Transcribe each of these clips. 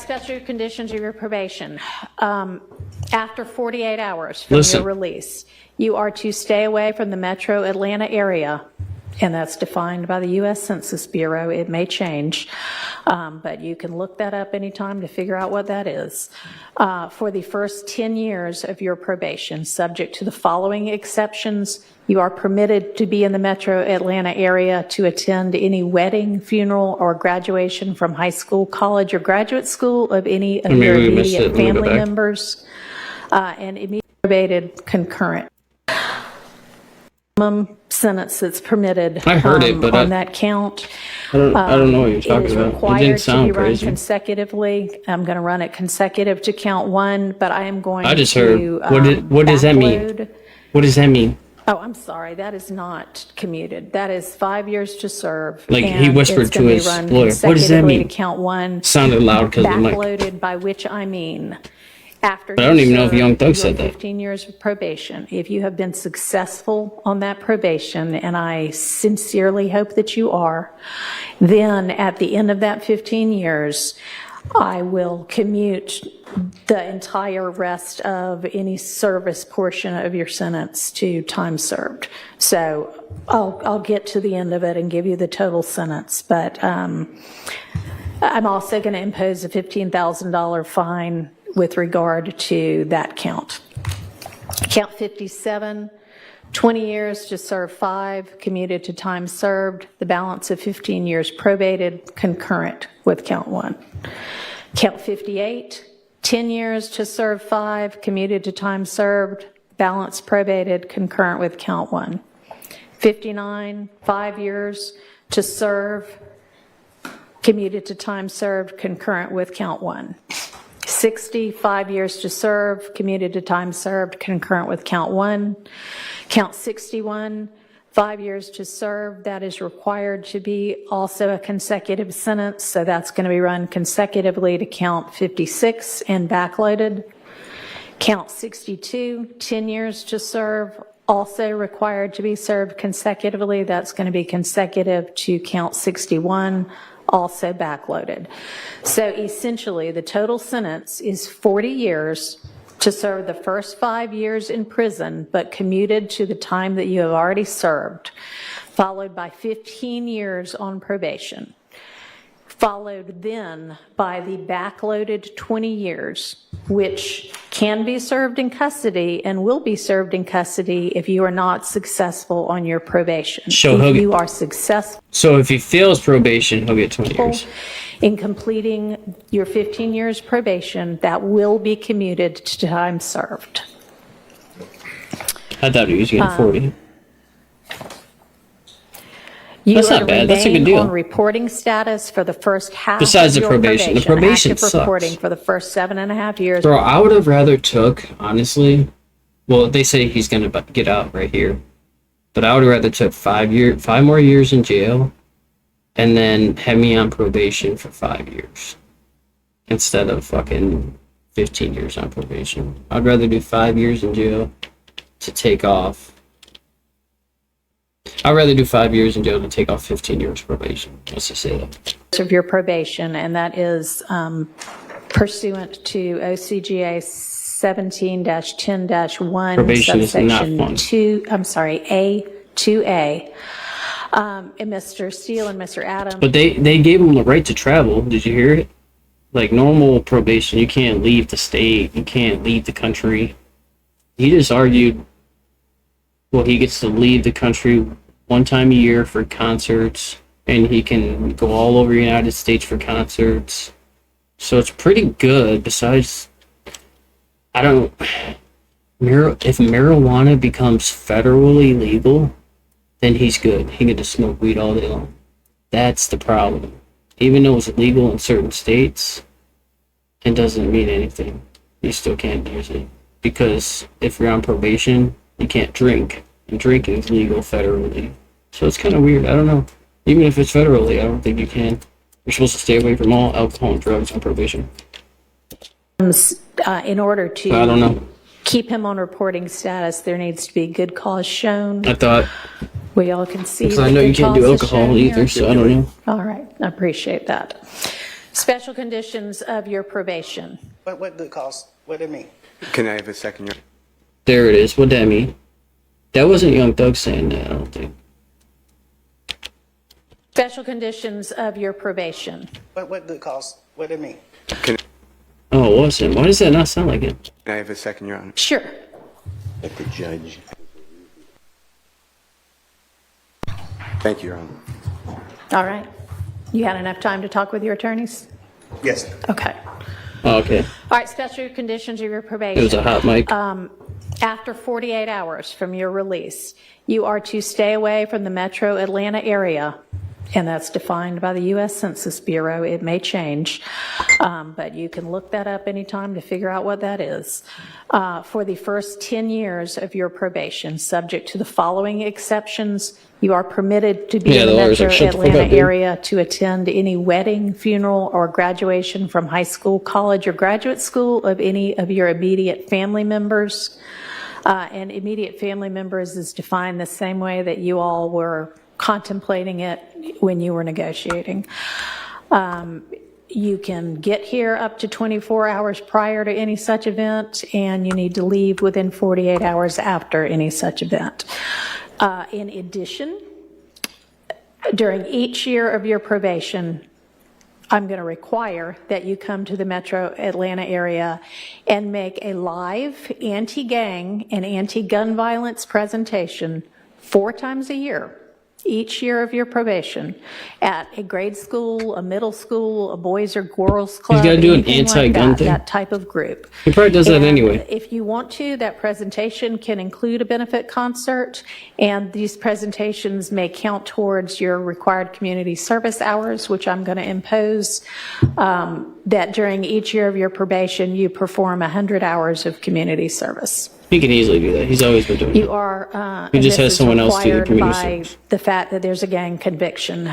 special conditions of your probation. After 48 hours from your release, you are to stay away from the metro Atlanta area, and that's defined by the U.S. Census Bureau. It may change, but you can look that up anytime to figure out what that is. For the first 10 years of your probation, subject to the following exceptions, you are permitted to be in the metro Atlanta area to attend any wedding, funeral, or graduation from high school, college, or graduate school of any of your immediate family members, and immediately probated concurrent. Sentence that's permitted I heard it, but on that count. I don't know what you're talking about. It is required It didn't sound to be run crazy. consecutively. I'm going to run it consecutive to count one, but I am going to I just heard. What does that mean? What does that mean? Oh, I'm sorry. That is not commuted. That is 5 years to serve. Like, and he whispered it's to gonna be his run lawyer. What does that consecutively mean? To count one. Sounded loud because of the mic. Backloaded, by which I mean after But I don't even know if serve Young Thug your said that. 15 years of probation, if you have been successful on that probation, and I sincerely hope that you are, then at the end of that 15 years, I will commute the entire rest of any service portion of your sentence to time served. So I'll get to the end of it and give you the total sentence, but I'm also going to impose a $15,000 fine with regard to that count. Count 57, 20 years to serve 5, commuted to time served, the balance of 15 years probated, concurrent with count 1. Count 58, 10 years to serve 5, commuted to time served, balance probated, concurrent with count 1. 59, 5 years to serve, commuted to time served, concurrent with count 1. 60, 5 years to serve, commuted to time served, concurrent with count 1. Count 61, 5 years to serve, that is required to be also a consecutive sentence, so that's going to be run consecutively to count 56 and backloaded. Count 62, 10 years to serve, also required to be served consecutively, that's going to be consecutive to count 61, also backloaded. So essentially, the total sentence is 40 years to serve the first 5 years in prison, but commuted to the time that you have already served, followed by 15 years on probation, followed then by the backloaded 20 years, which can be served in custody and will be served in custody if you are not successful on your probation. So if you are successful. So if he fails probation, he'll get 20 years. In completing your 15 years probation, that will be commuted to time served. I thought he was getting 40. That's not bad. That's a good deal. On reporting status for the first half. Besides of the your probation. The probation active sucks. reporting for the first 7.5 years. Bro, I would have rather took, honestly, well, they say he's going to get out right here, but I would have rather took 5 more years in jail and then had me on probation for 5 years instead of fucking 15 years on probation. I'd rather do 5 years in jail to take off. I'd rather do 5 years in jail to take off 15 years probation. Let's just say that. Of your probation, and that is pursuant to OCGA 17-10-1, Probation is not subsection fun. 2, I'm sorry, A2A. And Mr. Steele and Mr. Adams. But they gave him the right to travel. Did you hear it? Like normal probation, you can't leave the state, you can't leave the country. He just argued, well, he gets to leave the country one time a year for concerts, and he can go all over the United States for concerts. So it's pretty good. Besides, if marijuana becomes federally legal, then he's good. He can just smoke weed all day long. That's the problem. Even though it's illegal in certain states, it doesn't mean anything. You still can't use it. Because if you're on probation, you can't drink. And drinking is legal federally. So it's kind of weird. I don't know. Even if it's federally, I don't think you can. You're supposed to stay away from all alcohol and drugs on probation. In order to I don't know. keep him on reporting status, there needs to be good cause shown. I thought, We all can see. because I know you can't do alcohol either, so I don't know. All right, I appreciate that. Special conditions of your probation. What good cause? What do it mean? Can I have a second? There it is. What'd that mean? That wasn't Young Thug saying that, I don't think. Special conditions of your probation. What good cause? What do it mean? Oh, it wasn't. Why does that not sound like it? Can I have a second, Your Honor? Sure. Let the judge. Thank you, Your Honor. All right. You had enough time to talk with your attorneys? Yes. Okay. Oh, okay. All right, special conditions of your probation. It was a hot mic. After 48 hours from your release, you are to stay away from the metro Atlanta area, and that's defined by the U.S. Census Bureau. It may change, but you can look that up anytime to figure out what that is. For the first 10 years of your probation, subject to the following exceptions, you are permitted to be Yeah, in the the lawyer's metro like, "Shut the fuck Atlanta up, dude." area to attend any wedding, funeral, or graduation from high school, college, or graduate school of any of your immediate family members. And immediate family members is defined the same way that you all were contemplating it when you were negotiating. You can get here up to 24 hours prior to any such event, and you need to leave within 48 hours after any such event. In addition, during each year of your probation, I'm going to require that you come to the metro Atlanta area and make a live anti-gang and anti-gun violence presentation 4 times a year, each year of your probation, at a grade school, a middle school, a boys or girls club. gotta do an anything like anti-gun that, thing? that type of group. He probably does that And anyway. if you want to, that presentation can include a benefit concert, and these presentations may count towards your required community service hours, which I'm going to impose, that during each year of your probation, you perform 100 hours of community service. He can easily do that. He's always been doing it. You are, He and just this has is someone else do the required community by service. the fact that there's a gang conviction.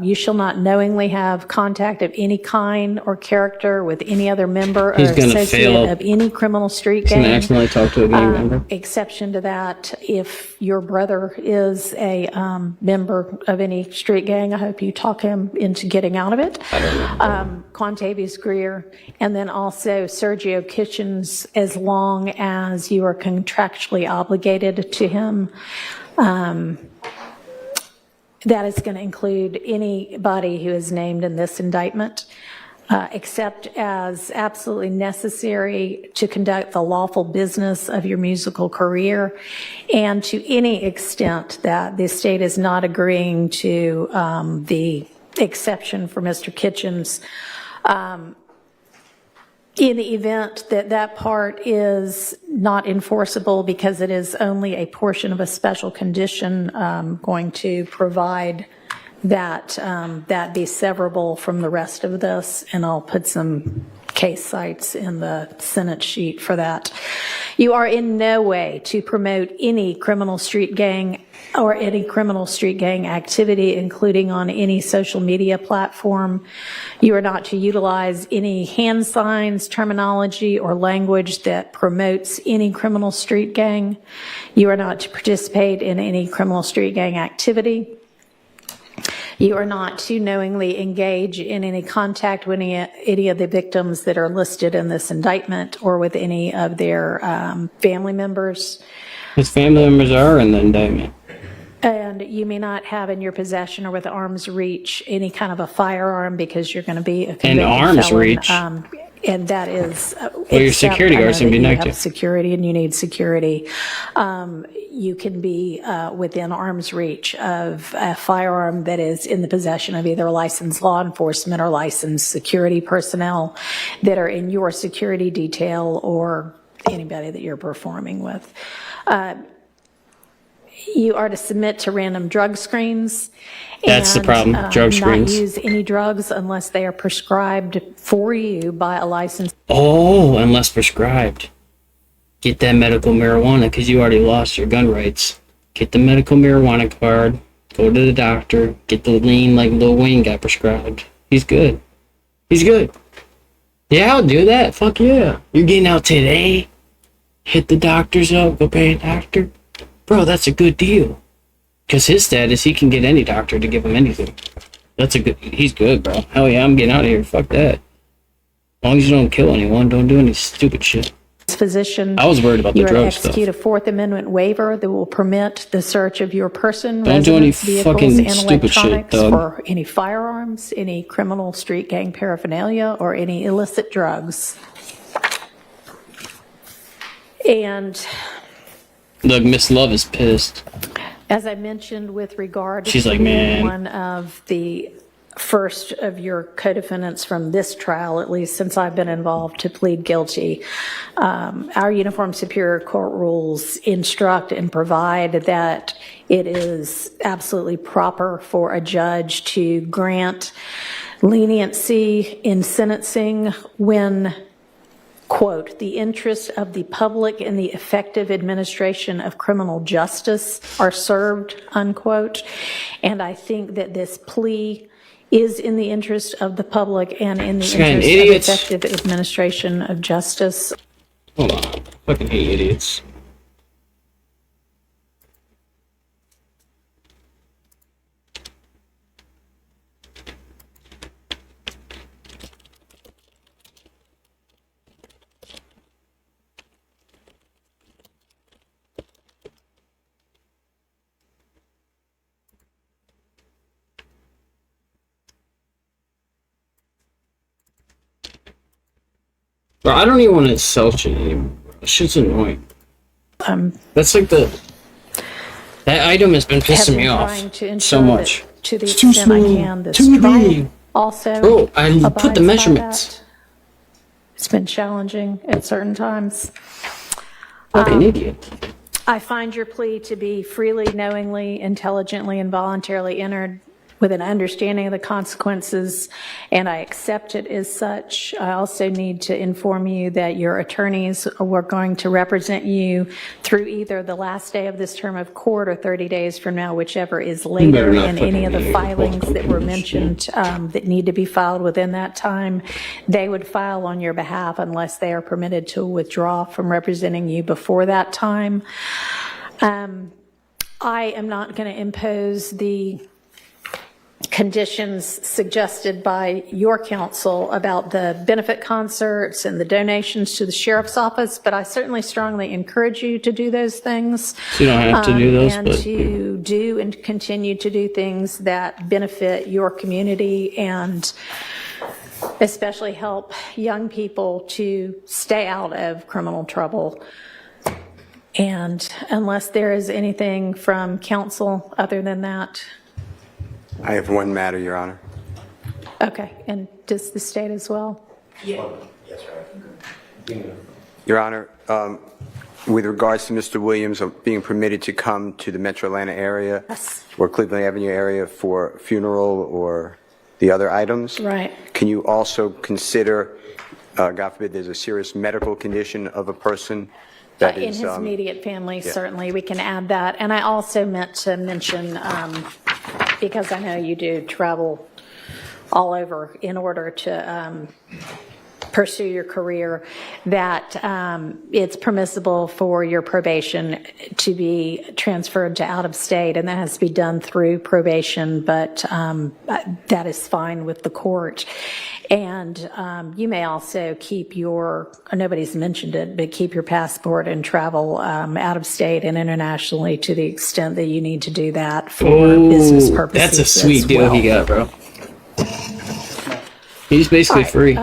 You shall not knowingly have contact of any kind or character with any other member or He's gonna fail. associate of any criminal street He's gonna gang. accidentally talk to a gang member. Exception to that, if your brother is a member of any street gang, I hope you talk him into getting out of it. I don't know. Quantavious Greer, and then also Sergio Kitchens, as long as you are contractually obligated to him. That is going to include anybody who is named in this indictment, except as absolutely necessary to conduct the lawful business of your musical career, and to any extent that the state is not agreeing to the exception for Mr. Kitchens. In the event that that part is not enforceable because it is only a portion of a special condition, going to provide that that be severable from the rest of this, and I'll put some case cites in the Senate sheet for that. You are in no way to promote any criminal street gang or any criminal street gang activity, including on any social media platform. You are not to utilize any hand signs, terminology, or language that promotes any criminal street gang. You are not to participate in any criminal street gang activity. You are not to knowingly engage in any contact with any of the victims that are listed in this indictment or with any of their family members. His family members are in the indictment. And you may not have in your possession or with arm's reach any kind of a firearm because you're going to be a convicted arm's felon. reach? And that is. Well, your except security I know guard's gonna that be you next to have you. security and you need security. You can be within arm's reach of a firearm that is in the possession of either licensed law enforcement or licensed security personnel that are in your security detail or anybody that you're performing with. You are to submit to random drug screens. That's the and, problem, drug screens. Not use any drugs unless they are prescribed for you by a licensed. Oh, unless prescribed. Get that medical marijuana because you already lost your gun rights. Get the medical marijuana card. Go to the doctor. Get the lean like Lil Wayne got prescribed. He's good. He's good. Yeah, I'll do that. Fuck yeah. You're getting out today. Hit the doctors up. Go pay a doctor. Bro, that's a good deal. Because his status, he can get any doctor to give him anything. He's good, bro. Hell yeah, I'm getting out of here. Fuck that. As long as you don't kill anyone, don't do any stupid shit. Physician, I was worried about the you are to drug stuff. execute a Fourth Amendment waiver that will permit the search of your person, Don't do any residence, vehicles, fucking and stupid shit, electronics dog. for any firearms, any criminal street gang paraphernalia, or any illicit drugs. And Look, Miss Love is pissed. as I mentioned with regard She's to like, "Man." one of the first of your co-defendants from this trial, at least since I've been involved, to plead guilty, our Uniform Superior Court rules instruct and provide that it is absolutely proper for a judge to grant leniency in sentencing when, quote, the interests of the public and the effective administration of criminal justice are served, unquote. And I think that this plea is in the interest of the public and in the Fucking interest idiots. of effective administration of justice. Hold on. Fucking hate idiots. Bro, I don't even want to sell shit anymore. Shit's annoying. That's like that item has been Have pissing been me off trying to ensure so much. that to the It's too extent I small. can, this Too trial big. also Bro, I put abides the by measurements. that. It's been challenging at certain times. What an idiot. I find your plea to be freely, knowingly, intelligently, and voluntarily entered with an understanding of the consequences, and I accept it as such. I also need to inform you that your attorneys were going to represent you through either the last day of this term of court or 30 days from now, whichever is later, better not and any of the fucking filings that were fucking mentioned that need to be filed within that time, they would file on your behalf unless they are permitted to withdraw from representing you before that time. I am not going to impose the conditions suggested by your counsel about the benefit concerts and the donations to the sheriff's office, but I certainly strongly encourage you to do those things. You don't have to do those, and but to do and continue to do things that benefit your community and especially help young people to stay out of criminal trouble. And unless there is anything from counsel other than that. I have one matter, Your Honor. Okay, and does the state as well? Your Honor, with regards to Mr. Williams being permitted to come to the Metro Atlanta area Yes. or Cleveland Avenue area for funeral or the other items, Right. can you also consider, God forbid, there's a serious medical condition of a person that In is, his immediate family, certainly, we can add that. And I also meant to mention, because I know you do travel all over in order to pursue your career, that it's permissible for your probation to be transferred to out of state, and that has to be done through probation, but that is fine with the court. And you may also keep your, nobody's mentioned it, but keep your passport and travel out of state and internationally to the extent that you need to do that for business purposes. that's a sweet as deal well. he got, bro. He's basically All right, free.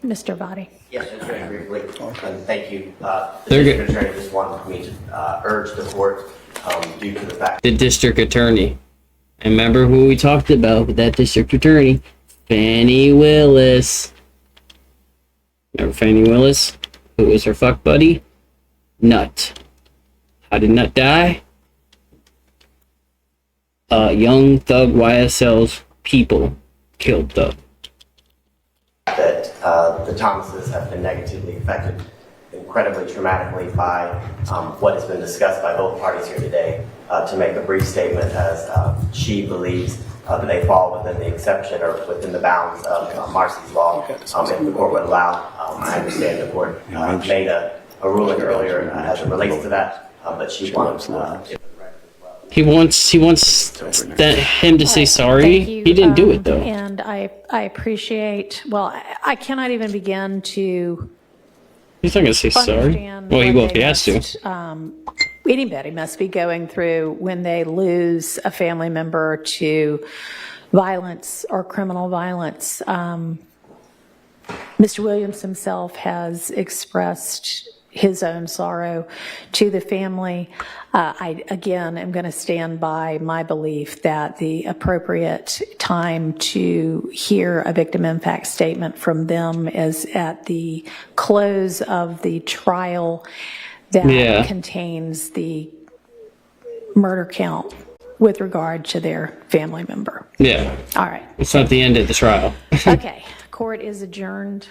Mr. Vadi. Yes, just very briefly, and thank you. The They're district good. attorney just wanted me to urge the court, due to the fact The district attorney. And remember who we talked about with that district attorney? Fannie Willis. Remember Fannie Willis? Who was her fuck buddy? Nut. How did Nut die? Young Thug YSL's people killed Thug. that the Thomases have been negatively affected incredibly traumatically by what has been discussed by both parties here today. To make a brief statement, as she believes that they fall within the exception or within the bounds of Marcy's law, if the court would allow. I understand the court made a ruling earlier as it relates to that, but she wants He wants him to say sorry. Thank you, He didn't do it though. And I appreciate, well, I cannot even begin to He's not gonna say sorry. understand. Well, he what will if they he has to. must, anybody must be going through when they lose a family member to violence or criminal violence. Mr. Williams himself has expressed his own sorrow to the family. I, again, am going to stand by my belief that the appropriate time to hear a victim impact statement from them is at the close of the trial that Yeah. contains the murder count with regard to their family member. Yeah. All right. It's not the end of the trial. Okay. Court is adjourned.